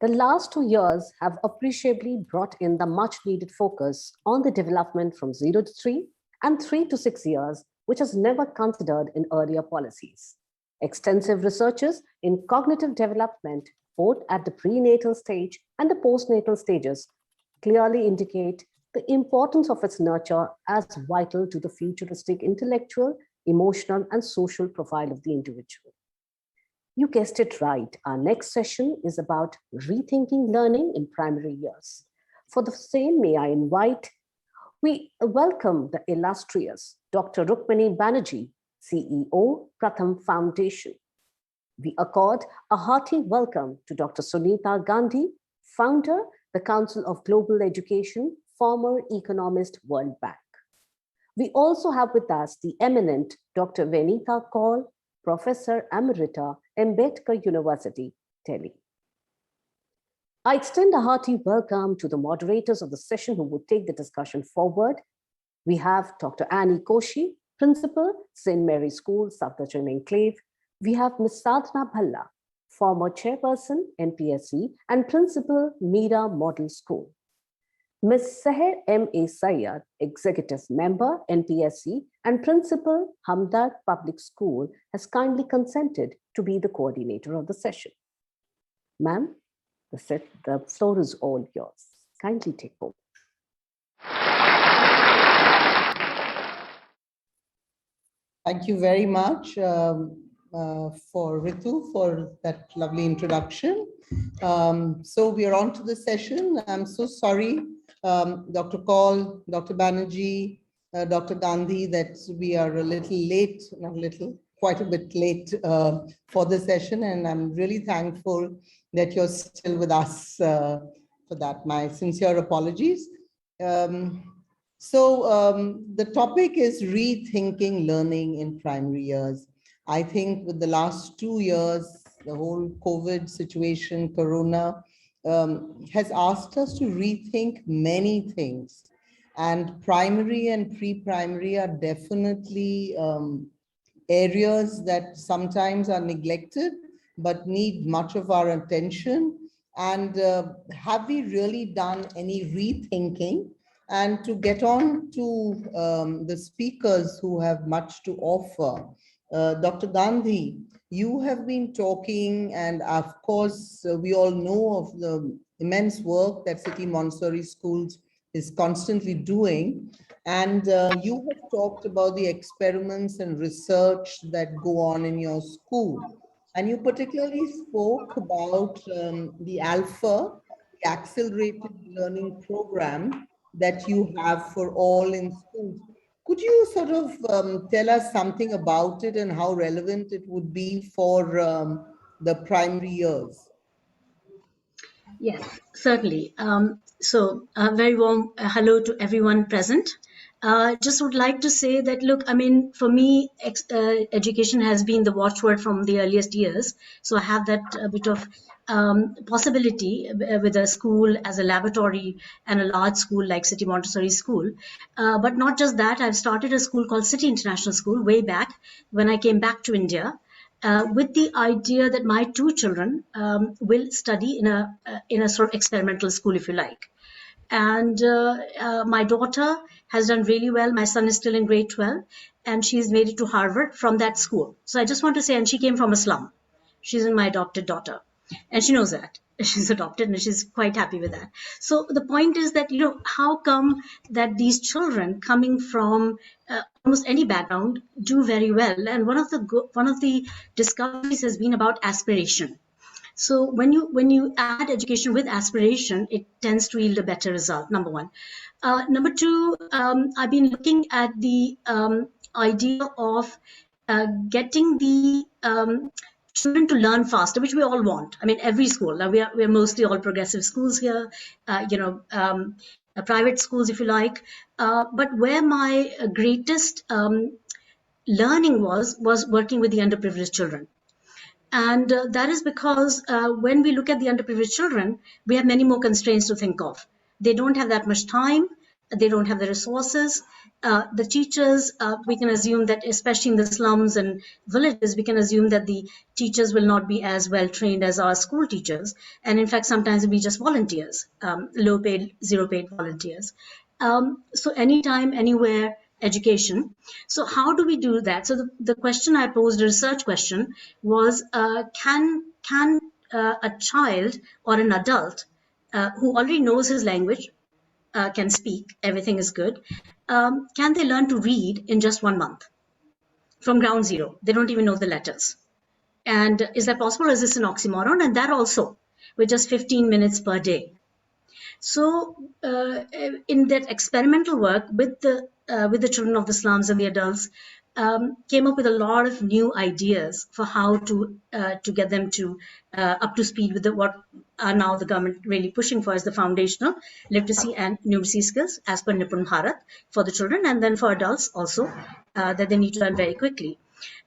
The last 2 years have appreciably brought in the much needed focus on the development from 0 to 3 and 3 to 6 years, which was never considered in earlier policies. Extensive researches in cognitive development, both at the prenatal stage and the postnatal stages, clearly indicate the importance of its nurture as vital to the futuristic intellectual, emotional, and social profile of the individual. You guessed it right. Our next session is about rethinking learning in primary years. For the same, may I we welcome the illustrious Dr. Rukmini Banerjee, CEO, Pratham Foundation. We accord a hearty welcome to Dr. Sunita Gandhi, founder, the Council of Global Education, former economist, World Bank. We also have with us the eminent Dr. Venita Kaul, Professor Emerita, Ambedkar University, Delhi. I extend a hearty welcome to the moderators of the session who would take the discussion forward. We have Dr. Annie Koshi, Principal, St. Mary's School, Safdarjung Enclave. We have Ms. Sadhana Bhalla, former Chairperson, NPSC, and Principal, Meera Model School. Ms. Seher M.A. Sayyad, Executive Member, NPSC, and Principal, Hamdard Public School, has kindly consented to be the coordinator of the session. Ma'am, the floor is all yours. Kindly take over. Thank you very much for Ritu for that lovely introduction. So we are on to the session. I'm so sorry, Dr. Kaul, Dr. Banerjee, Dr. Gandhi, that we are a little late, not a little, quite a bit late for the session. And I'm really thankful that you're still with us for that. My sincere apologies. The topic is rethinking learning in primary years. I think with the last 2 years, the whole COVID situation, Corona, has asked us to rethink many things. And primary and pre-primary are definitely areas that sometimes are neglected, but need much of our attention. And have we really done any rethinking? And to get on to the speakers who have much to offer, Dr. Gandhi, you have been talking, and of course, we all know of the immense work that City Montessori Schools is constantly doing. And you have talked about the experiments and research that go on in your school. And you particularly spoke about the Alpha, the Accelerated Learning Program that you have for all in schools. Could you sort of tell us something about it and how relevant it would be for the primary years? Yes, certainly. So a very warm hello to everyone present. Just would like to say that, look, I mean, for me, education has been the watchword from the earliest years. So I have that bit of possibility with a school as a laboratory and a large school like City Montessori School. But not just that, I've started a school called City International School way back when I came back to India. With the idea that my 2 children will study in a sort of experimental school, if you like. And my daughter has done really well. My son is still in grade 12, and she's made it to Harvard from that school. So I just want to say, and she came from a slum. She's my adopted daughter, and she knows that. She's adopted and she's quite happy with that. So the point is that, you know, how come that these children coming from almost any background do very well? And one of the discoveries has been about aspiration. So when you add education with aspiration, it tends to yield a better result, number one. Number two, I've been looking at the idea of getting the children to learn faster, which we all want. I mean, every school. Now we're mostly all progressive schools here, private schools, if you like. But where my greatest learning was working with the underprivileged children. And that is because when we look at the underprivileged children, we have many more constraints to think of. They don't have that much time. They don't have the resources. The teachers, we can assume that, especially in the slums and villages, we can assume that the teachers will not be as well trained as our school teachers. And in fact, sometimes it'll be just volunteers, low paid, zero paid volunteers. So anytime, anywhere education. So how do we do that? So the question I posed, a research question, was can a child or an adult who already knows his language, can speak, everything is good, can they learn to read in just 1 month from ground zero? They don't even know the letters. And is that possible? Is this an oxymoron? And that also with just 15 minutes per day. So in that experimental work with the children of the slums and the adults, came up with a lot of new ideas for how to get them to up to speed with what are now the government really pushing for, as the foundational literacy and numeracy skills as per Nipun Bharat for the children, and then for adults also that they need to learn very quickly.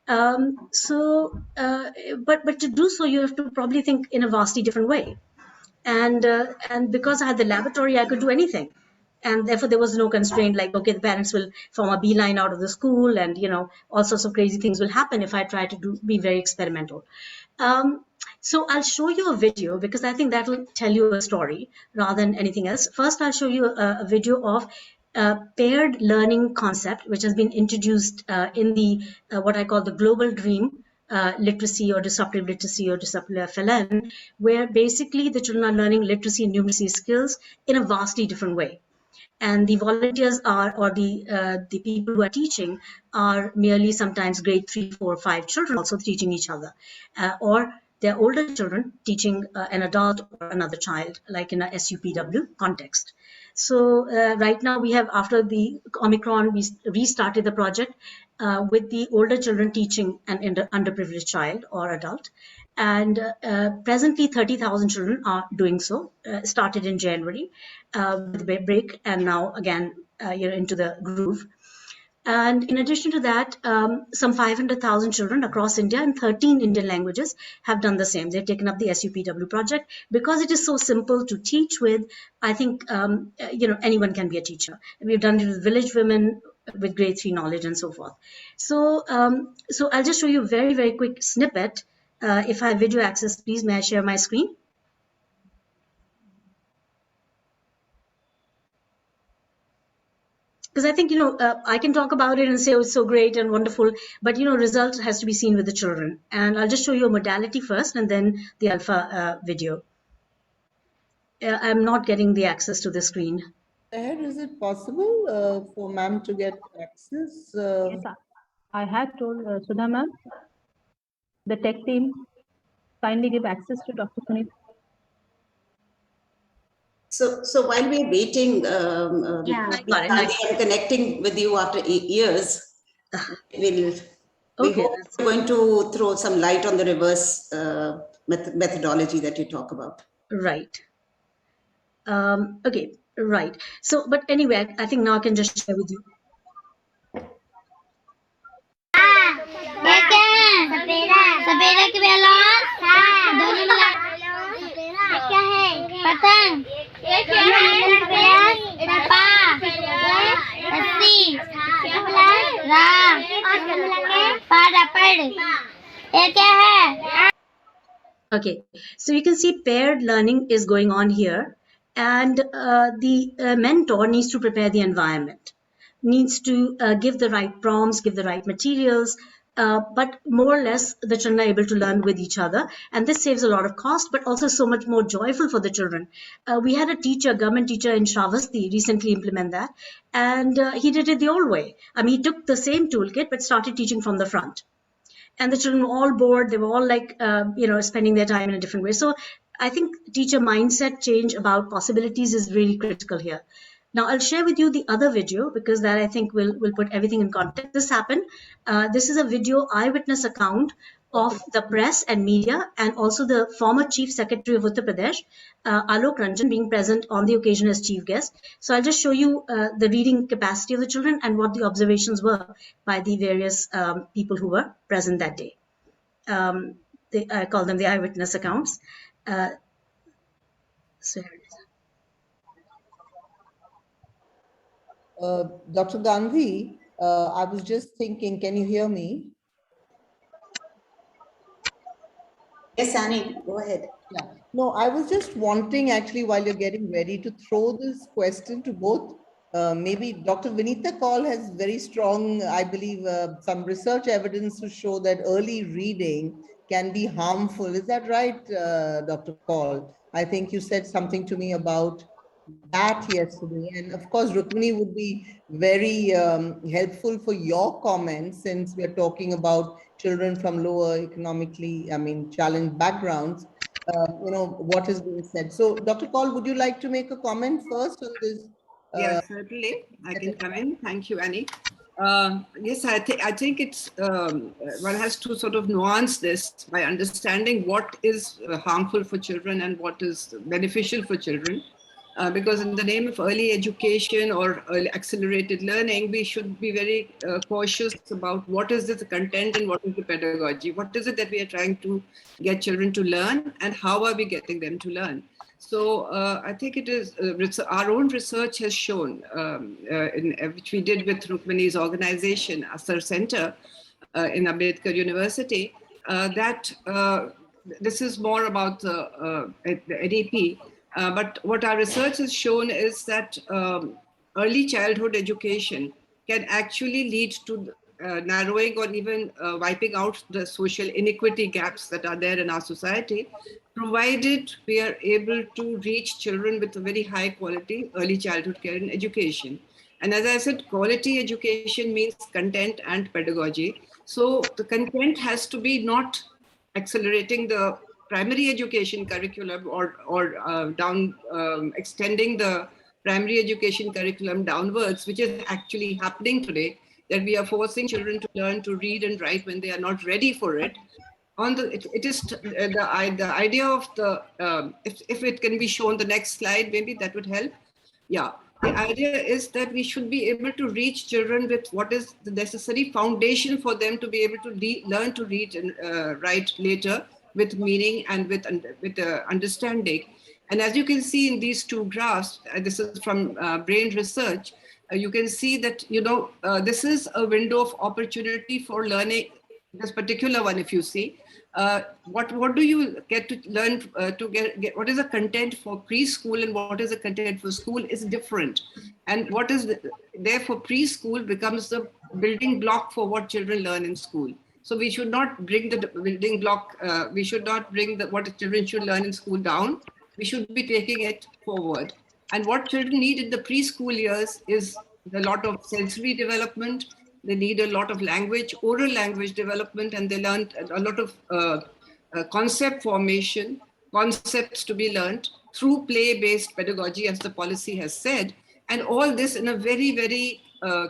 But to do so, you have to probably think in a vastly different way. And because I had the laboratory, I could do anything, and therefore there was no constraint like, okay, the parents will form a beeline out of the school, and all sorts of crazy things will happen if I try to be very experimental. So I'll show you a video because I think that will tell you a story rather than anything else. First, I'll show you a video of paired learning concept, which has been introduced in the what I call the global dream literacy or disruptive FLN, where basically the children are learning literacy and numeracy skills in a vastly different way. And the volunteers are, or the people who are teaching are merely sometimes grade 3, 4, 5 children also teaching each other, or they're older children teaching an adult or another child, like in a SUPW context. So right now we have, after the Omicron, we restarted the project with the older children teaching an underprivileged child or adult. And presently 30,000 children are doing so, started in January with a break, and now again you're into the groove. And in addition to that, some 500,000 children across India in 13 Indian languages have done the same. They've taken up the SUPW project because it is so simple to teach with. I think anyone can be a teacher. We've done it with village women with grade 3 knowledge and so forth. So I'll just show you a very, very quick snippet. If I have video access, please may I share my screen? Because I think, I can talk about it and say, oh, it's so great and wonderful, but, result has to be seen with the children. And I'll just show you a modality first and then the alpha video. I'm not getting the access to the screen. Is it possible for ma'am to get access? Yes, I had told Sudha ma'am, the tech team, kindly give access to Dr. Puneet. So while we're waiting, I'm connecting with you after 8 years, we're going to throw some light on the reverse methodology that you talk about. Right. Okay, right. So, but anyway, I think now I can just share with you. सपेरा की balloon दोनों मिला ये क्या है पतंग ये क्या है पा रस्सी रा पाड़ा पड़ ये क्या है. Okay, so you can see paired learning is going on here, and the mentor needs to prepare the environment, needs to give the right prompts, give the right materials, but more or less the children are able to learn with each other, and this saves a lot of cost, but also so much more joyful for the children. We had a teacher, government teacher in Shravasti recently implement that, and he did it the old way. I mean, he took the same toolkit but started teaching from the front. And the children were all bored. They were all like, spending their time in a different way. So I think teacher mindset change about possibilities is really critical here. Now I'll share with you the other video because that I think will put everything in context. This happened. This is a video eyewitness account of the press and media, and also the former Chief Secretary of Uttar Pradesh, Alok Ranjan, being present on the occasion as chief guest. So I'll just show you the reading capacity of the children and what the observations were by the various people who were present that day. I call them the eyewitness accounts. So here it is. Dr. Gandhi, I was just thinking, can you hear me? Yes, Annie, go ahead. Yeah. No, I was just wanting actually while you're getting ready to throw this question to both. Maybe Dr. Vinita Kaul has very strong, I believe, some research evidence to show that early reading can be harmful. Is that right, Dr. Kaul? I think you said something to me about that yesterday. And of course, Rukmini would be very helpful for your comments since we're talking about children from lower economically, challenged backgrounds. What is being said. So, Dr. Kaul, would you like to make a comment first on this? Yes, certainly. I can come in. Thank you, Annie. Yes, I think it's one has to sort of nuance this by understanding what is harmful for children and what is beneficial for children. Because in the name of early education or early accelerated learning, we should be very cautious about what is the content and what is the pedagogy. What is it that we are trying to get children to learn and how are we getting them to learn? So I think it is our own research has shown, which we did with Rukmini's organization, Asar Center in Ambedkar University, that this is more about the NEP. But what our research has shown is that early childhood education can actually lead to narrowing or even wiping out the social inequity gaps that are there in our society, provided we are able to reach children with a very high quality early childhood care and education. And as I said, quality education means content and pedagogy. So the content has to be not accelerating the primary education curriculum or down extending the primary education curriculum downwards, which is actually happening today, that we are forcing children to learn to read and write when they are not ready for it. It is the idea of the if it can be shown, the next slide maybe that would help. Yeah, the idea is that we should be able to reach children with what is the necessary foundation for them to be able to learn to read and write later with meaning and with understanding. And as you can see in these two graphs, this is from brain research, you can see that, this is a window of opportunity for learning. This particular one, if you see, what do you get to learn to get what is the content for preschool and what is the content for school is different. And what is there for preschool becomes the building block for what children learn in school. So we should not bring the building block, we should not bring what children should learn in school down. We should be taking it forward. And what children need in the preschool years is a lot of sensory development. They need a lot of language, oral language development, and they learn a lot of concept formation, concepts to be learned through play-based pedagogy, as the policy has said. And all this in a very, very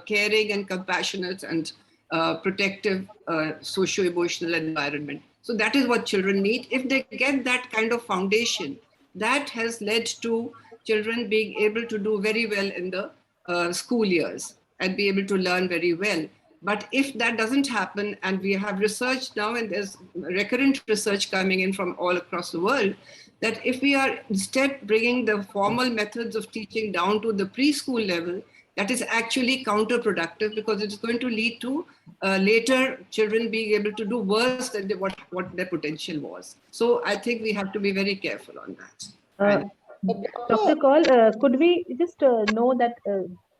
caring and compassionate and protective socio-emotional environment. So that is what children need. If they get that kind of foundation, that has led to children being able to do very well in the school years and be able to learn very well. But if that doesn't happen, and we have research now, and there's recurrent research coming in from all across the world, that if we are instead bringing the formal methods of teaching down to the preschool level, that is actually counterproductive, because it's going to lead to later children being able to do worse than what their potential was. So I think we have to be very careful on that. Dr. Kaul, could we just know that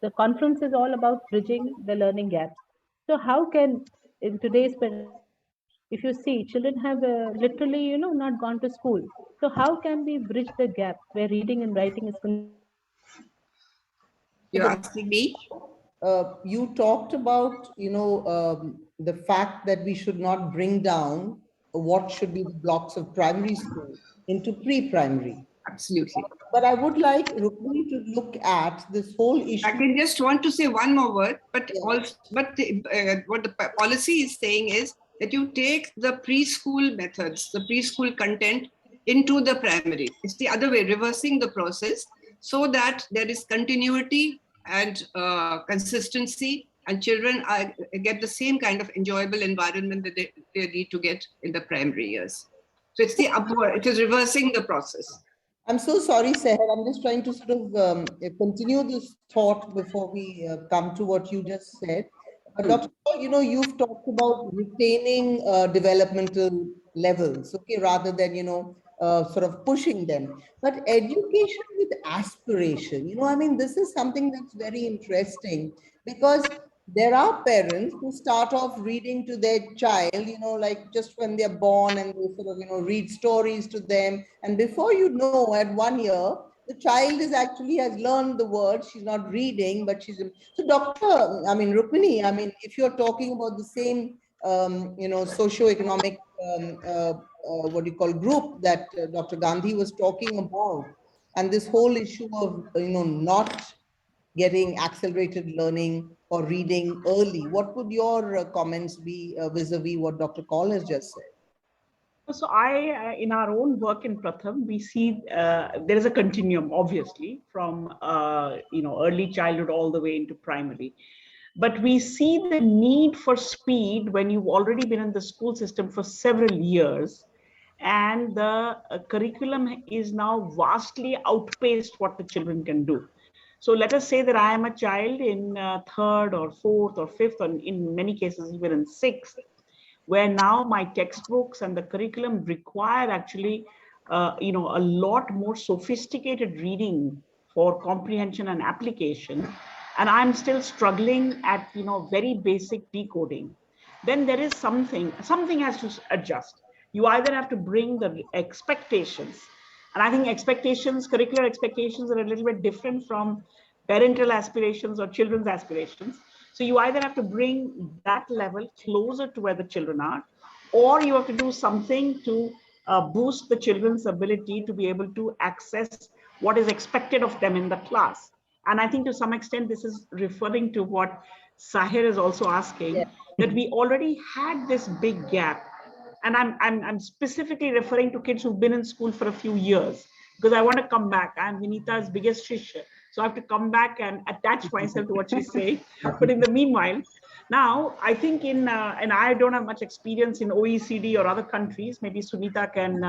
the conference is all about bridging the learning gaps? So how can, in today's pandemic, if you see, children have literally, not gone to school. So how can we bridge the gap where reading and writing is concerned? You're asking me? You talked about, the fact that we should not bring down what should be the blocks of primary school into pre-primary. Absolutely. But I would like Rukmini to look at this whole issue. I can just want to say one more word, but also, what the policy is saying is that you take the preschool methods, the preschool content into the primary. It's the other way, reversing the process, so that there is continuity and consistency, and children get the same kind of enjoyable environment that they need to get in the primary years. So it's the upward, it is reversing the process. I'm so sorry, Seher. I'm just trying to sort of continue this thought before we come to what you just said. Dr. Paul, you've talked about retaining developmental levels, okay, rather than, sort of pushing them. But education with aspiration, I mean, this is something that's very interesting because there are parents who start off reading to their child, like just when they're born, and they sort of, read stories to them. And before you know, at 1 year, the child is actually has learned the words. She's not reading, but she's. So, Rukmini, if you're talking about the same, socio-economic, what do you call, group that Dr. Gandhi was talking about, and this whole issue of, not getting accelerated learning or reading early. What would your comments be vis-a-vis what Dr. Kaul has just said? So in our own work in Pratham, we see there is a continuum, obviously, from early childhood all the way into primary. But we see the need for speed when you've already been in the school system for several years, and the curriculum is now vastly outpaced what the children can do. So let us say that I am a child in third or fourth or fifth, or in many cases even in sixth, where now my textbooks and the curriculum require actually a lot more sophisticated reading for comprehension and application, and I'm still struggling at very basic decoding. Then there is something has to adjust. You either have to bring the expectations, and I think curricular expectations are a little bit different from parental aspirations or children's aspirations. So you either have to bring that level closer to where the children are, or you have to do something to boost the children's ability to be able to access what is expected of them in the class. And I think to some extent, this is referring to what Sahir is also asking, that we already had this big gap. And I'm specifically referring to kids who've been in school for a few years, because I want to come back. I'm Vinita's biggest shishya. So I have to come back and attach myself to what she's saying. But in the meanwhile, now I think and I don't have much experience in OECD or other countries, maybe Sunita can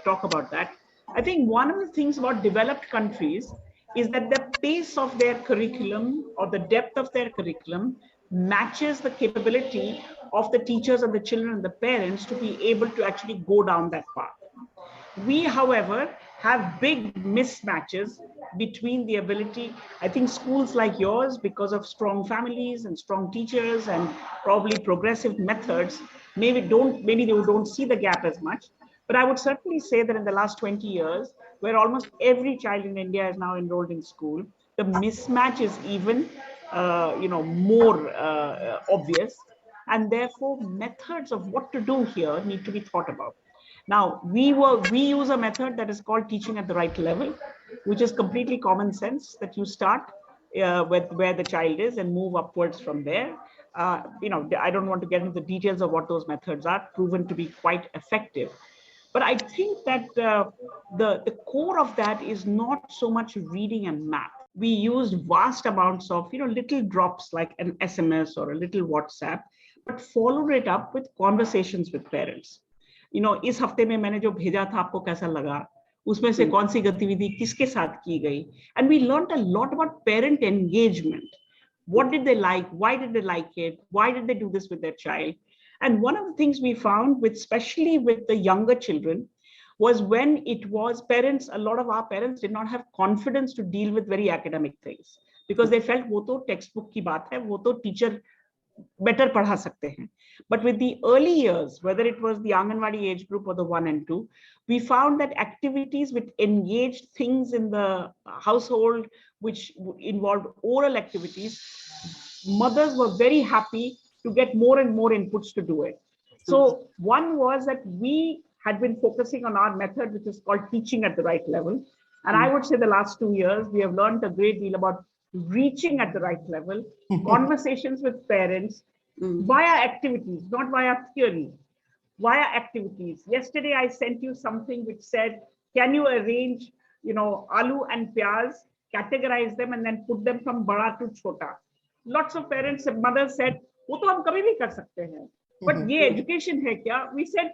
talk about that. I think one of the things about developed countries is that the pace of their curriculum or the depth of their curriculum matches the capability of the teachers and the children and the parents to be able to actually go down that path. We, however, have big mismatches between the ability. I think schools like yours, because of strong families and strong teachers and probably progressive methods, maybe they don't see the gap as much. But I would certainly say that in the last 20 years, where almost every child in India is now enrolled in school, the mismatch is even more obvious, and therefore methods of what to do here need to be thought about. Now, we use a method that is called teaching at the right level, which is completely common sense, that you start with where the child is and move upwards from there. I don't want to get into the details of what those methods are, proven to be quite effective. But I think that the core of that is not so much reading and math. We used vast amounts of little drops like an SMS or a little WhatsApp, but followed it up with conversations with parents. इस हफ्ते में मैंने जो भेजा था आपको कैसा लगा, उसमें से कौन सी गतिविधि किसके साथ की गई, and we learned a lot about parent engagement. What did they like? Why did they like it? Why did they do this with their child? And one of the things we found, especially with the younger children, was when it was parents, a lot of our parents did not have confidence to deal with very academic things, because they felt वो तो textbook की बात है, वो तो teacher better पढ़ा सकते हैं. But with the early years, whether it was the Anganwadi age group or the 1 and 2, we found that activities which engaged things in the household, which involved oral activities, mothers were very happy to get more and more inputs to do it. So one was that we had been focusing on our method, which is called teaching at the right level. And I would say the last 2 years, we have learned a great deal about reaching at the right level, conversations with parents, via activities, not via theory, via activities. Yesterday, I sent you something which said, can you arrange, aloo and pyaz, categorize them and then put them from bada to chota. Lots of parents and mothers said, wo to hum kabhi bhi kar sakte hain. But ye education hai kya? We said,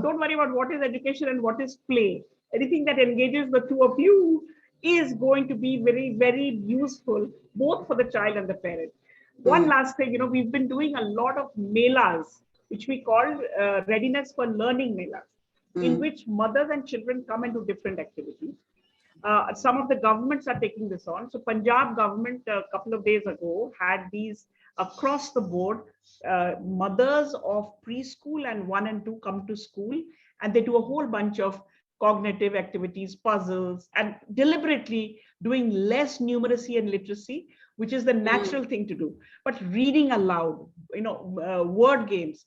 don't worry about what is education and what is play. anything that engages the two of you is going to be very, very useful, both for the child and the parent. One last thing, we've been doing a lot of melas, which we call Readiness for Learning melas, in which mothers and children come and do different activities. Some of the governments are taking this on. So Punjab government a couple of days ago had these across the board. Mothers of preschool and 1 and 2 come to school, and they do a whole bunch of cognitive activities, puzzles, and deliberately doing less numeracy and literacy, which is the natural thing to do, but reading aloud, word games.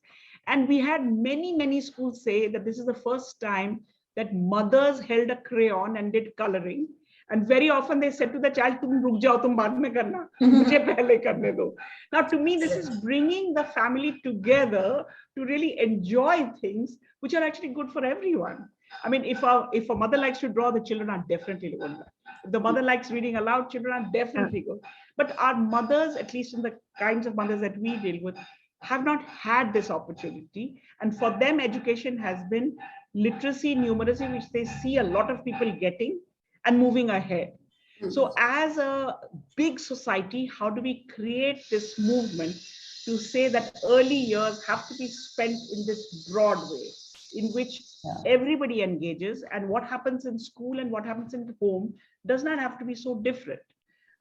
And we had many schools say that this is the first time that mothers held a crayon and did coloring. And very often they said to the child, "Tum ruk jao, tum baad mein karna, mujhe pehle karne do." Now, to me, this is bringing the family together to really enjoy things which are actually good for everyone. I mean, if a mother likes to draw, the children are definitely good. If the mother likes reading aloud, children are definitely good. But our mothers, at least in the kinds of mothers that we deal with, have not had this opportunity. And for them, education has been literacy, numeracy, which they see a lot of people getting and moving ahead. So as a big society, how do we create this movement to say that early years have to be spent in this broad way, in which everybody engages, and what happens in school and what happens in home does not have to be so different,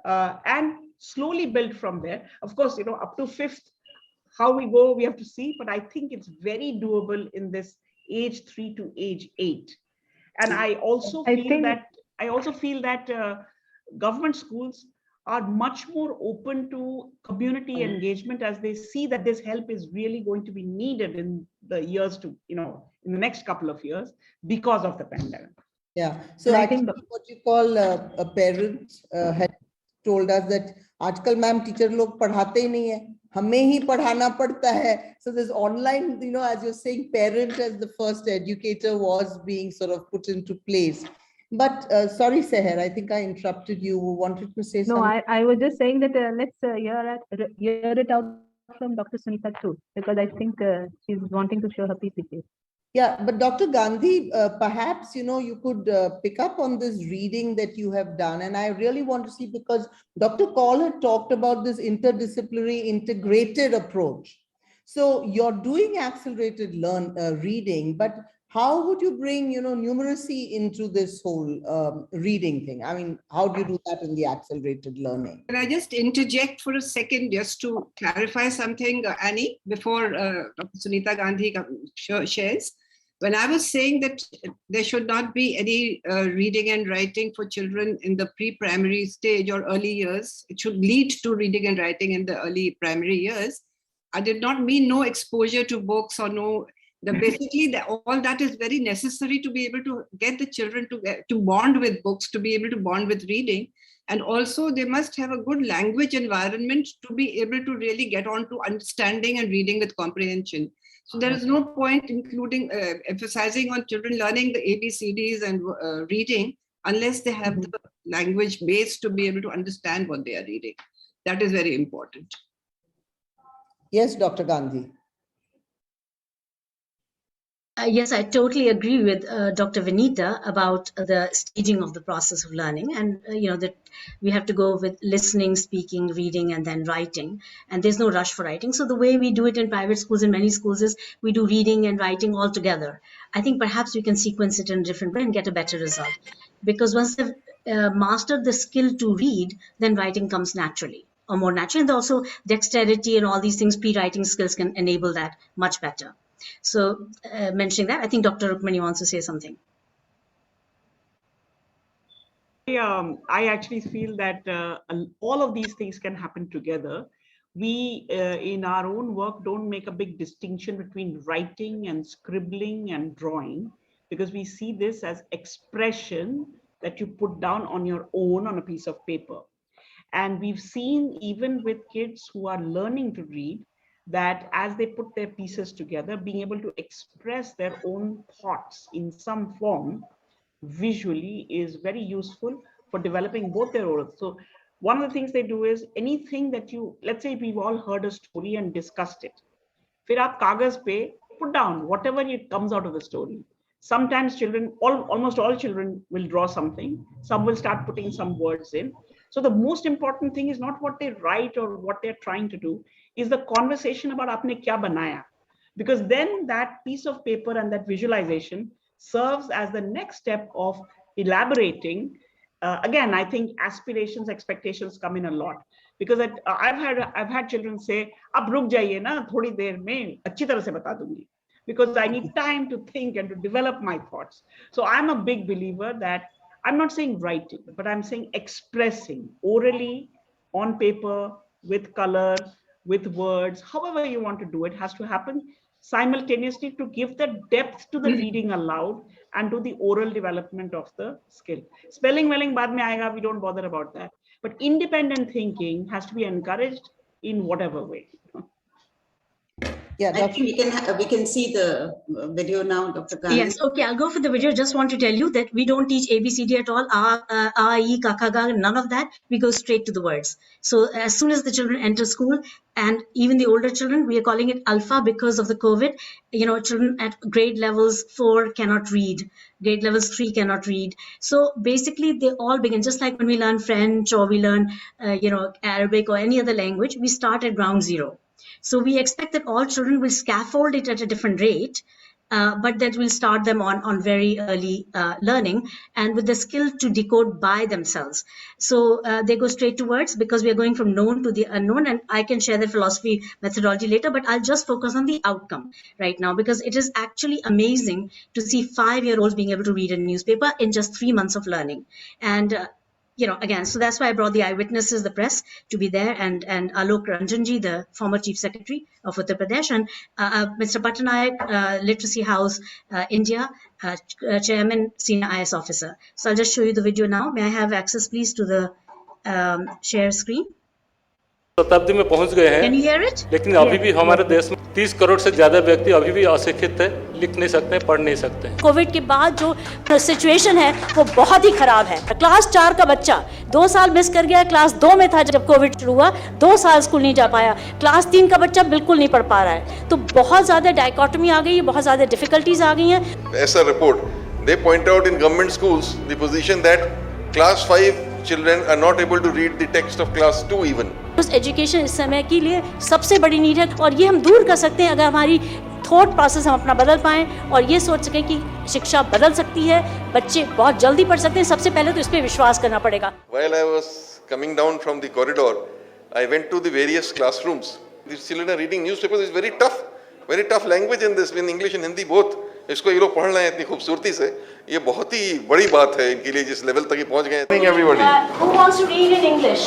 and slowly build from there. Of course, up to 5th, how we go, we have to see, but I think it's very doable in this age 3 to age 8. And I also feel that government schools are much more open to community engagement, as they see that this help is really going to be needed in the years to, in the next couple of years because of the pandemic. Yeah. So I think what you call a parent had told us that आजकल ma'am teacher लोग पढ़ाते ही नहीं है, हमें ही पढ़ाना पड़ता है. So this online, as you're saying, parent as the first educator was being sort of put into place. But sorry, Seher, I think I interrupted you. Wanted to say something? No, I was just saying that let's hear it out from Dr. Sunita too, because I think she's wanting to show her PPT. Yeah, but Dr. Gandhi, perhaps, you could pick up on this reading that you have done. And I really want to see, because Dr. Kaul had talked about this interdisciplinary integrated approach. So you're doing accelerated reading, but how would you bring, numeracy into this whole reading thing? I mean, how do you do that in the accelerated learning? Can I just interject for a second just to clarify something, Annie, before Dr. Sunita Gandhi shares? When I was saying that there should not be any reading and writing for children in the pre-primary stage or early years, it should lead to reading and writing in the early primary years. I did not mean no exposure to books or no. Basically, all that is very necessary to be able to get the children to bond with books, to be able to bond with reading. And also they must have a good language environment to be able to really get on to understanding and reading with comprehension. So there is no point including emphasizing on children learning the ABCDs and reading unless they have the language base to be able to understand what they are reading. That is very important. Yes, Dr. Gandhi. Yes, I totally agree with Dr. Vinita about the staging of the process of learning, and that we have to go with listening, speaking, reading, and then writing. And there's no rush for writing. So the way we do it in private schools, in many schools, is we do reading and writing all together. I think perhaps we can sequence it in a different way and get a better result. Because once they've mastered the skill to read, then writing comes naturally, or more naturally. And also dexterity and all these things, pre-writing skills can enable that much better. So mentioning that, I think Dr. Rukmani wants to say something. I actually feel that all of these things can happen together. We, in our own work, don't make a big distinction between writing and scribbling and drawing, because we see this as expression that you put down on your own on a piece of paper. And we've seen, even with kids who are learning to read, that as they put their pieces together, being able to express their own thoughts in some form visually is very useful for developing both their own. So one of the things they do is anything that let's say we've all heard a story and discussed it. Fir aap kagaz pe put down whatever it comes out of the story. Sometimes children, almost all children will draw something. Some will start putting some words in. So the most important thing is not what they write or what they're trying to do, is the conversation about aapne kya banaya. Because then that piece of paper and that visualization serves as the next step of elaborating. Again, I think aspirations, expectations come in a lot, because I've had children say, "Ab ruk jaiye na, thodi der mein achhi tarah se bata dungi," because I need time to think and to develop my thoughts. So I'm a big believer that I'm not saying writing, but I'm saying expressing orally, on paper, with color, with words, however you want to do it, has to happen simultaneously to give the depth to the reading aloud and to the oral development of the skill. Spelling welling baad mein aayega, we don't bother about that. But independent thinking has to be encouraged in whatever way. Yeah, I think we can see the video now, Dr. Gandhi. Yes, okay, I'll go for the video. Just want to tell you that we don't teach ABCD at all, A, Kaka, Ga, none of that. We go straight to the words. So as soon as the children enter school, and even the older children, we are calling it alpha because of the COVID. Children at grade levels 4 cannot read, grade levels 3 cannot read. So basically they all begin, just like when we learn French or we learn, Arabic or any other language, we start at ground zero. So we expect that all children will scaffold it at a different rate, but that will start them on very early learning and with the skill to decode by themselves. So they go straight to words because we are going from known to the unknown, and I can share the philosophy methodology later, but I'll just focus on the outcome right now because it is actually amazing to see 5-year-olds being able to read a newspaper in just 3 months of learning. And again, so that's why I brought the eyewitnesses, the press, to be there, and Alok Ranjanji, the former Chief Secretary of Uttar Pradesh, and Mr. Patanayak, Literacy House, India, Chairman, Senior IS Officer. So I'll just show you the video now. May I have access, please, to the share screen? शताब्दी में पहुंच गए हैं, Can you hear it? लेकिन अभी भी हमारे देश में 30 करोड़ से ज्यादा व्यक्ति अभी भी अशिक्षित है, लिख नहीं सकते, पढ़ नहीं सकते। कोविड के बाद जो सिचुएशन है वो बहुत ही खराब है। क्लास 4 का बच्चा 2 साल मिस कर गया, क्लास 2 में था जब कोविड शुरू हुआ, 2 साल स्कूल नहीं जा पाया, क्लास 3 का बच्चा बिल्कुल नहीं पढ़ पा रहा है। तो बहुत ज्यादा डायकोटमी आ गई है, बहुत ज्यादा डिफिकल्टीज आ गई हैं। ऐसा report they point out in government schools the position that class 5 children are not able to read the text of class 2 even. उस एजुकेशन इस समय के लिए सबसे बड़ी नीड है, और ये हम दूर कर सकते हैं अगर हमारी थॉट प्रोसेस हम अपना बदल पाएं और ये सोच सकें कि शिक्षा बदल सकती है, बच्चे बहुत जल्दी पढ़ सकते हैं। सबसे पहले तो इस पे विश्वास करना पड़ेगा। While I was coming down from the corridor, I went to the various classrooms. These children are reading newspapers. It's very tough language in this, in English and Hindi both. इसको ये लोग पढ़ रहे हैं इतनी खूबसूरती से, ये बहुत ही बड़ी बात है इनके लिए जिस लेवल तक ये पहुंच गए हैं। Everybody. Who wants to read in English?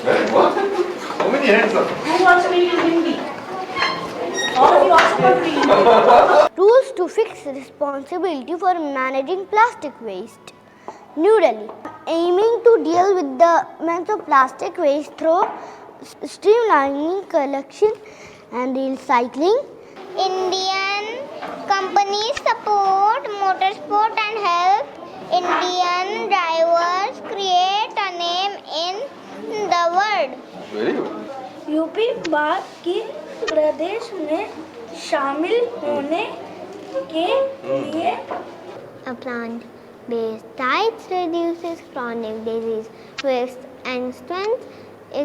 How many hands up? Who wants to read in Hindi? All of you also want to read in Hindi. Rules to fix responsibility for managing plastic waste. New Delhi, aiming to deal with the menace of plastic waste through streamlining collection and recycling. Indian companies support motorsport and help Indian drivers create a name in the world. Very good. UP बाकी प्रदेश में शामिल होने के लिए a plant-based diet reduces chronic disease risks and strengthens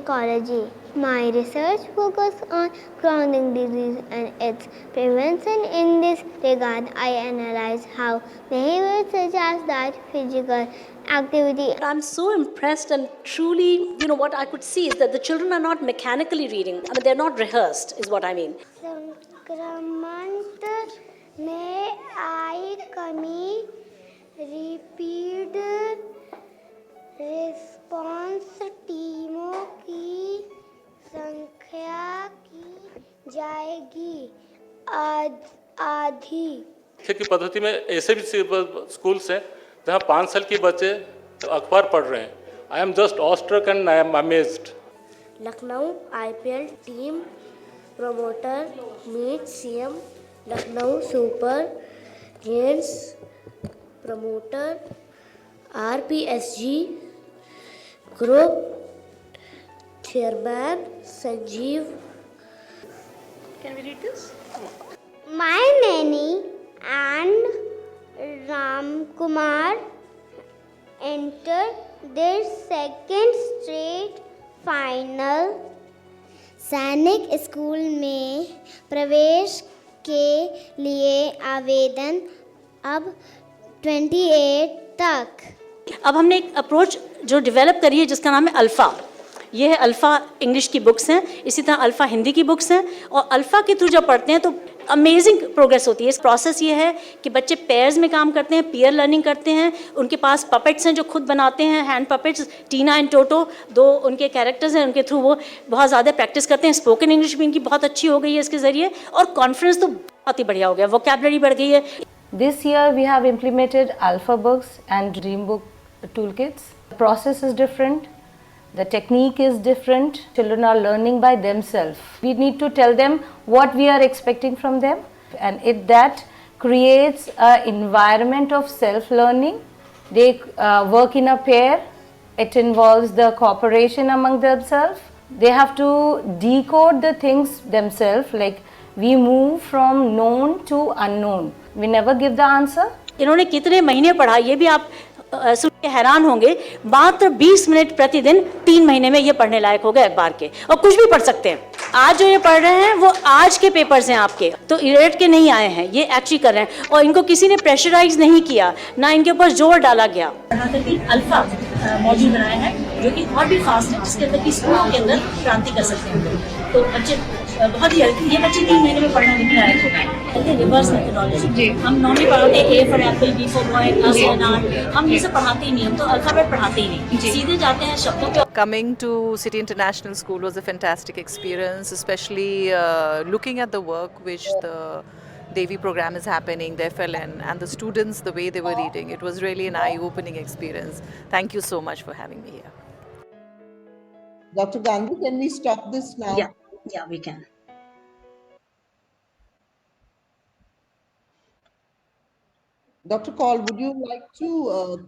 ecology. My research focuses on chronic disease and its prevention. In this regard, I analyze how behaviors such as that physical activity. I'm so impressed, and truly, what I could see is that the children are not mechanically reading. I mean, they're not rehearsed, is what I mean. संक्रमण में आई कमी, repeat response टीमों की संख्या की जाएगी आधी। शिक्षा की पद्धति में ऐसे भी स्कूल्स हैं जहाँ 5 साल के बच्चे अखबार पढ़ रहे हैं। I am just awestruck and I am amazed. Lucknow IPL team promoter meet CM Lucknow super games promoter RPSG group chairman Sanjeev. Can we read this? My nanny entered their second straight final. सैनिक स्कूल में प्रवेश के लिए आवेदन अब 28 तक। अब हमने एक अप्रोच जो डेवलप करी है जिसका नाम है अल्फ़ा। ये है अल्फ़ा इंग्लिश की बुक्स हैं, इसी तरह अल्फ़ा हिंदी की बुक्स हैं, और अल्फ़ा के थ्रू जब पढ़ते हैं तो अमेजिंग प्रोग्रेस होती है। इस प्रोसेस ये है कि बच्चे पेयर्स में काम करते हैं, पीयर लर्निंग करते हैं, उनके पास पपेट्स हैं जो खुद बनाते हैं, hand puppets, Tina and Toto, दो उनके कैरेक्टर्स हैं, उनके थ्रू वो बहुत ज़्यादा प्रैक्टिस करते हैं। स्पोकन इंग्लिश भी इनकी बहुत अच्छी हो गई है इसके ज़रिए, और कॉन्फिडेंस तो बहुत ही बढ़िया हो गया, वोकैबुलरी बढ़ गई है। This year we have implemented Alpha books and Dream book toolkits. The process is different. The technique is different. Children are learning by themselves. We need to tell them what we are expecting from them, and that creates an environment of self-learning. They work in a pair. It involves the cooperation among themselves. They have to decode the things themselves, like we move from known to unknown. We never give the answer. इन्होंने कितने महीने पढ़ा ये भी आप सुन के हैरान होंगे। मात्र 20 मिनट प्रतिदिन 3 महीने में ये पढ़ने लायक हो गए अखबार के, और कुछ भी पढ़ सकते हैं। आज जो ये पढ़ रहे हैं वो आज के पेपर्स हैं आपके, तो इरेट के नहीं आए हैं, ये एक्चुअली कर रहे हैं, और इनको किसी ने प्रेशराइज नहीं किया, ना इनके ऊपर जोर डाला गया। अल्फा मॉड्यूल बनाया है जो कि और भी फास्ट है, जिसके अंदर की स्कूल के अंदर क्रांति कर सकते हैं। तो बच्चे बहुत ही हल्की, ये बच्चे 3 महीने में पढ़ने लिखने लायक हो गए। रिवर्स मेथोडोलॉजी हम नॉर्मली पढ़ाते हैं A for apple, B for boy, S for not, हम ये सब पढ़ाते ही नहीं, हम तो अल्फाबेट पढ़ाते ही नहीं, सीधे जाते हैं शब्दों पे। Coming to City International School was a fantastic experience, especially looking at the work which the Devi program is happening, the FLN, and the students, the way they were reading. It was really an eye-opening experience. Thank you so much for having me here. Dr. Gandhi, can we stop this now? Yeah, we can. Dr. Kaul, would you like to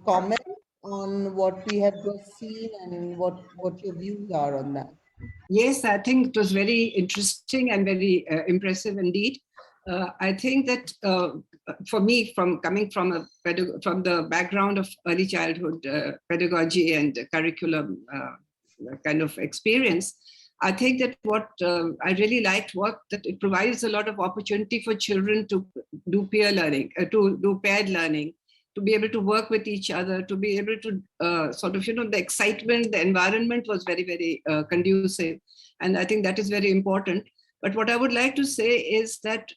comment on what we have just seen and what your views are on that? Yes, I think it was very interesting and very impressive indeed. I think that for me, coming from the background of early childhood pedagogy and curriculum kind of experience, I think that what I really liked was that it provides a lot of opportunity for children to do peer learning, to do paired learning, to be able to work with each other, to be able to sort of, the excitement, the environment was very, very conducive. And I think that is very important. But what I would like to say is that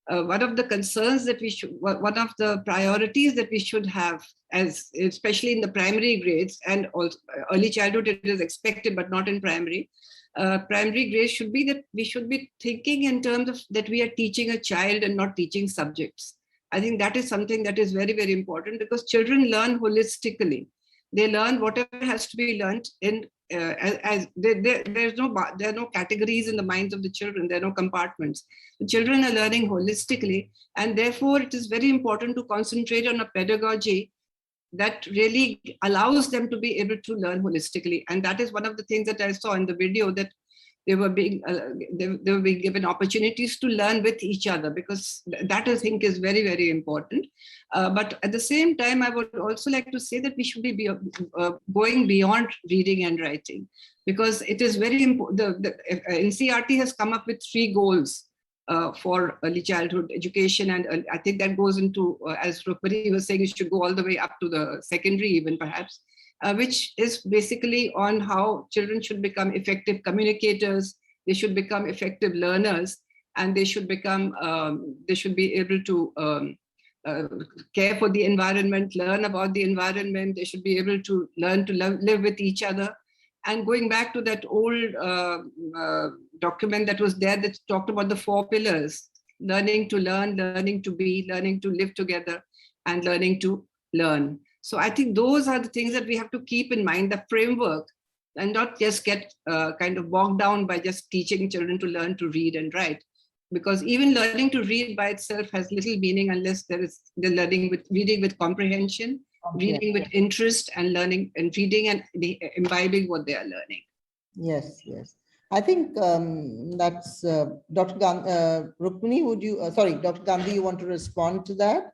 one of the concerns that one of the priorities that we should have, especially in the primary grades and also early childhood, it is expected, but not in primary. Primary grades should be that we should be thinking in terms of that we are teaching a child and not teaching subjects. I think that is something that is very, very important, because children learn holistically. They learn whatever has to be learned in there are no categories in the minds of the children. There are no compartments. The children are learning holistically, and therefore it is very important to concentrate on a pedagogy that really allows them to be able to learn holistically. And that is one of the things that I saw in the video, that they were being given opportunities to learn with each other, because that I think is very, very important. But at the same time, I would also like to say that we should be going beyond reading and writing, because it is very important. The NCERT has come up with 3 goals for early childhood education, and I think that goes into, as Rukmani was saying, it should go all the way up to the secondary even perhaps. Which is basically on how children should become effective communicators, they should become effective learners, and they should become, they should be able to care for the environment, learn about the environment, they should be able to learn to live with each other. And going back to that old document that was there that talked about the 4 pillars, learning to learn, learning to be, learning to live together, and learning to learn. So I think those are the things that we have to keep in mind, the framework, and not just get kind of bogged down by just teaching children to learn to read and write. Because even learning to read by itself has little meaning unless there is the reading with comprehension, reading with interest, and learning and reading and imbibing what they are learning. Yes, yes. I think that's Dr. Rukmini, would you, sorry, Dr. Gandhi, you want to respond to that?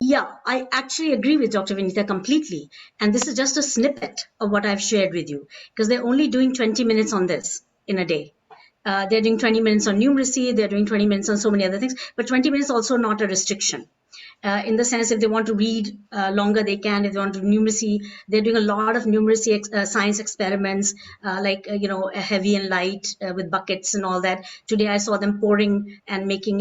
Yeah, I actually agree with Dr. Vinita completely. And this is just a snippet of what I've shared with you, because they're only doing 20 minutes on this in a day. They're doing 20 minutes on numeracy, they're doing 20 minutes on so many other things, but 20 minutes also not a restriction. In the sense, if they want to read longer, they can. If they want to do numeracy, they're doing a lot of numeracy science experiments, heavy and light with buckets and all that. Today, I saw them pouring and making,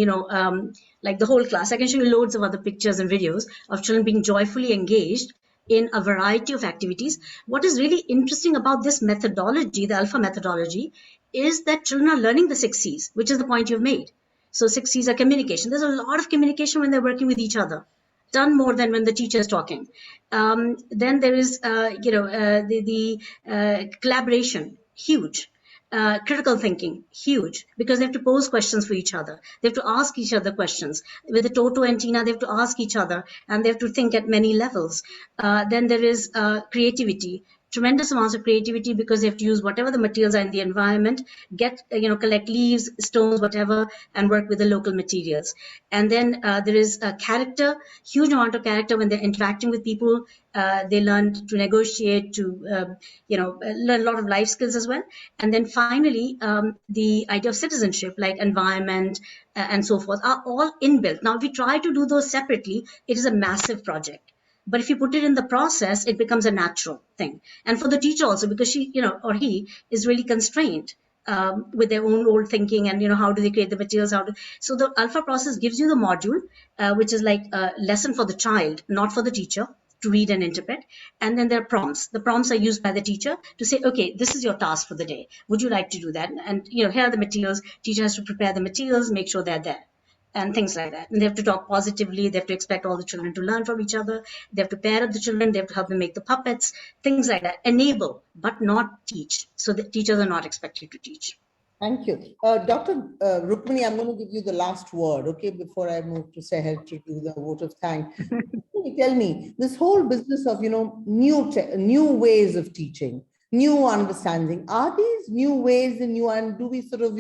like the whole class. I can show you loads of other pictures and videos of children being joyfully engaged in a variety of activities. What is really interesting about this methodology, the alpha methodology, is that children are learning the 6 C's, which is the point you've made. So 6 C's are communication. There's a lot of communication when they're working with each other, done more than when the teacher is talking. Then there is, the collaboration, huge. Critical thinking, huge, because they have to pose questions for each other. They have to ask each other questions. With the Toto and Tina, they have to ask each other, and they have to think at many levels. Then there is creativity, tremendous amounts of creativity, because they have to use whatever the materials are in the environment, collect leaves, stones, whatever, and work with the local materials. And then there is a character, huge amount of character when they're interacting with people. They learn to negotiate, to learn a lot of life skills as well. And then finally, the idea of citizenship, like environment and so forth, are all inbuilt. Now, if we try to do those separately, it is a massive project. But if you put it in the process, it becomes a natural thing. And for the teacher also, because she, or he is really constrained with their own old thinking, and how do they create the materials, so the alpha process gives you the module, which is like a lesson for the child, not for the teacher, to read and interpret. And then there are prompts. The prompts are used by the teacher to say, okay, this is your task for the day. Would you like to do that? And here are the materials. Teacher has to prepare the materials, make sure they're there, and things like that. And they have to talk positively. They have to expect all the children to learn from each other. They have to pair up the children. They have to help them make the puppets, things like that. Enable, but not teach. So the teachers are not expected to teach. Thank you. Dr. Rukmini, I'm going to give you the last word, okay, before I move to Seher to do the vote of thanks. Tell me, this whole business of, new ways of teaching, new understanding, are these new ways and do we sort of,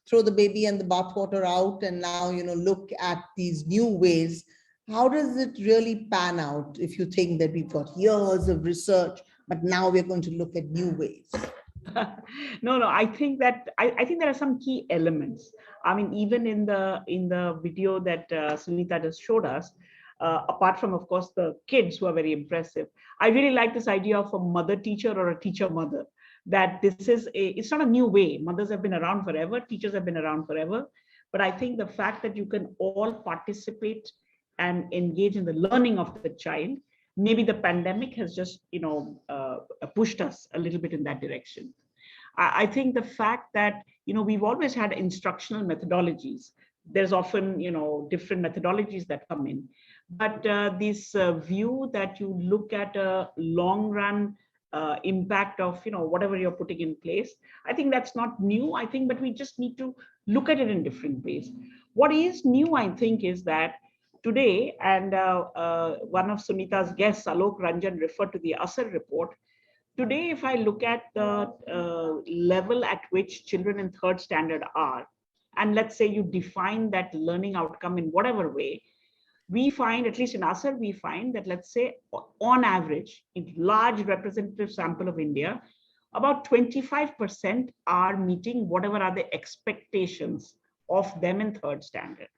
throw the baby and the bathwater out and now, look at these new ways? How does it really pan out if you think that we've got years of research, but now we're going to look at new ways? No, I think that I think there are some key elements. I mean, even in the video that Sunita just showed us, apart from, of course, the kids who are very impressive, I really like this idea of a mother teacher or a teacher mother, that it's not a new way. Mothers have been around forever, teachers have been around forever. But I think the fact that you can all participate and engage in the learning of the child, maybe the pandemic has just, pushed us a little bit in that direction. I think the fact that, we've always had instructional methodologies. There's often, different methodologies that come in. But this view that you look at a long run impact of, whatever you're putting in place, I think that's not new, I think, but we just need to look at it in different ways. What is new, I think, is that today, and one of Sunita's guests, Alok Ranjan, referred to the Asar report. Today, if I look at the level at which children in third standard are, and let's say you define that learning outcome in whatever way, we find, at least in Asar, we find that, let's say, on average, in large representative sample of India, about 25% are meeting whatever are the expectations of them in third standard.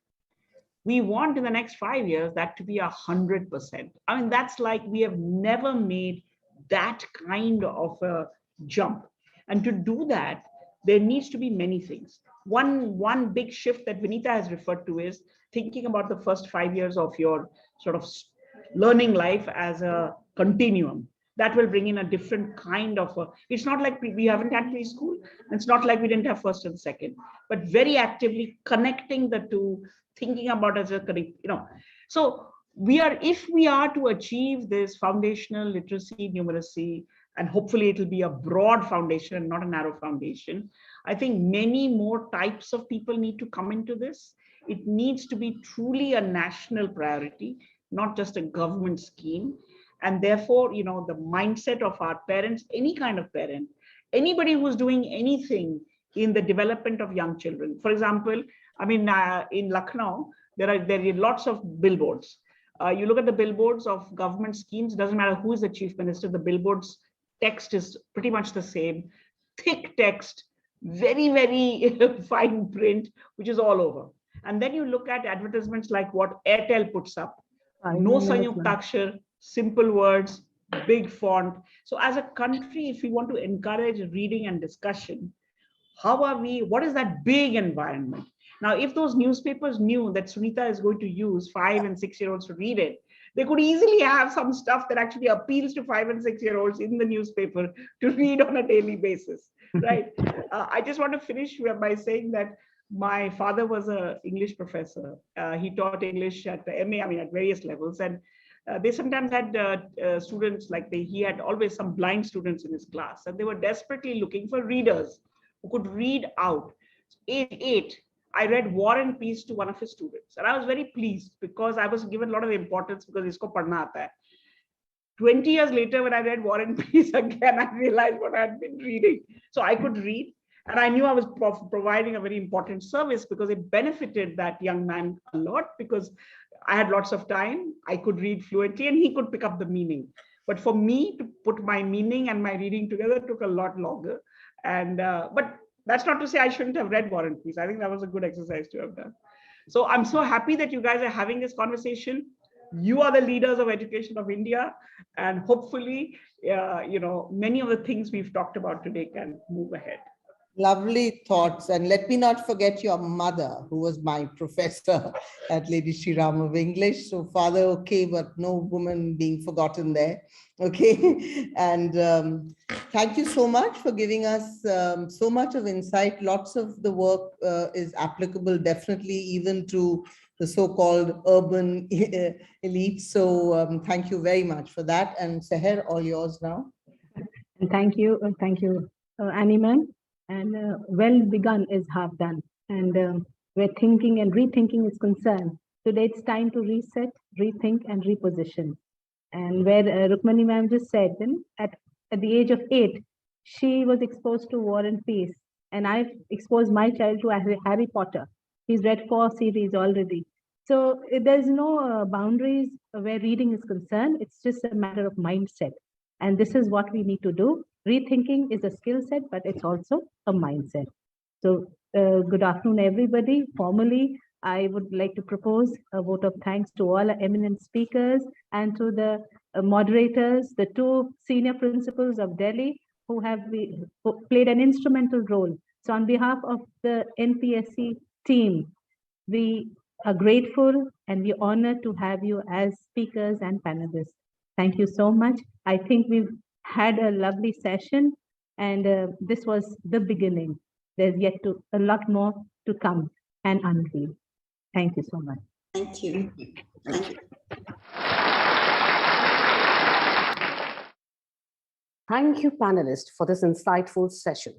We want in the next 5 years that to be 100%. I mean, that's like we have never made that kind of a jump. And to do that, there needs to be many things. One big shift that Vinita has referred to is thinking about the first 5 years of your sort of learning life as a continuum. That will bring in a different kind of it's not like we haven't had preschool. It's not like we didn't have first and second, but very actively connecting the two, thinking about as a, so if we are to achieve this foundational literacy, numeracy, and hopefully it'll be a broad foundation and not a narrow foundation, I think many more types of people need to come into this. It needs to be truly a national priority, not just a government scheme. And therefore, the mindset of our parents, any kind of parent, anybody who's doing anything in the development of young children. For example, I mean, in Lucknow, there are lots of billboards. You look at the billboards of government schemes, doesn't matter who is the chief minister, the billboards text is pretty much the same. Thick text, very, very fine print, which is all over. And then you look at advertisements like what Airtel puts up. No Sanyuktakshar, simple words, big font. So as a country, if we want to encourage reading and discussion, what is that big environment? Now, if those newspapers knew that Sunita is going to use 5 and 6-year-olds to read it, they could easily have some stuff that actually appeals to 5 and 6-year-olds in the newspaper to read on a daily basis, right? I just want to finish by saying that my father was an English professor. He taught English at the MA, at various levels. And they sometimes had students, he had always some blind students in his class, and they were desperately looking for readers who could read out. Age 8, I read War and Peace to one of his students. And I was very pleased because I was given a lot of importance because isko padhna aata hai. 20 years later, when I read War and Peace again, I realized what I had been reading. So I could read. And I knew I was providing a very important service because it benefited that young man a lot because I had lots of time. I could read fluently and he could pick up the meaning. But for me to put my meaning and my reading together took a lot longer. And but that's not to say I shouldn't have read War and Peace. I think that was a good exercise to have done. So I'm so happy that you guys are having this conversation. You are the leaders of education of India, and hopefully, many of the things we've talked about today can move ahead. Lovely thoughts. And let me not forget your mother, who was my professor at Lady Shri Ram of English. So father, okay, but no woman being forgotten there. Okay. And thank you so much for giving us so much of insight. Lots of the work is applicable definitely even to the so-called urban elite. So thank you very much for that. And Seher, all yours now. And thank you, Annie ma'am. And well begun is half done. And where thinking and rethinking is concerned, today it's time to reset, rethink, and reposition. And where Rukmani ma'am just said, at the age of 8, she was exposed to War and Peace. And I've exposed my child to Harry Potter. He's read 4 series already. So there's no boundaries where reading is concerned. It's just a matter of mindset. And this is what we need to do. Rethinking is a skill set, but it's also a mindset. So good afternoon, everybody. Formally, I would like to propose a vote of thanks to all our eminent speakers and to the moderators, the 2 senior principals of Delhi who have played an instrumental role. So on behalf of the NPSC team, we are grateful and we're honored to have you as speakers and panelists. Thank you so much. I think we've had a lovely session, and this was the beginning. There's yet a lot more to come and unveil. Thank you so much. Thank you. Thank you. Thank you, panelists, for this insightful session.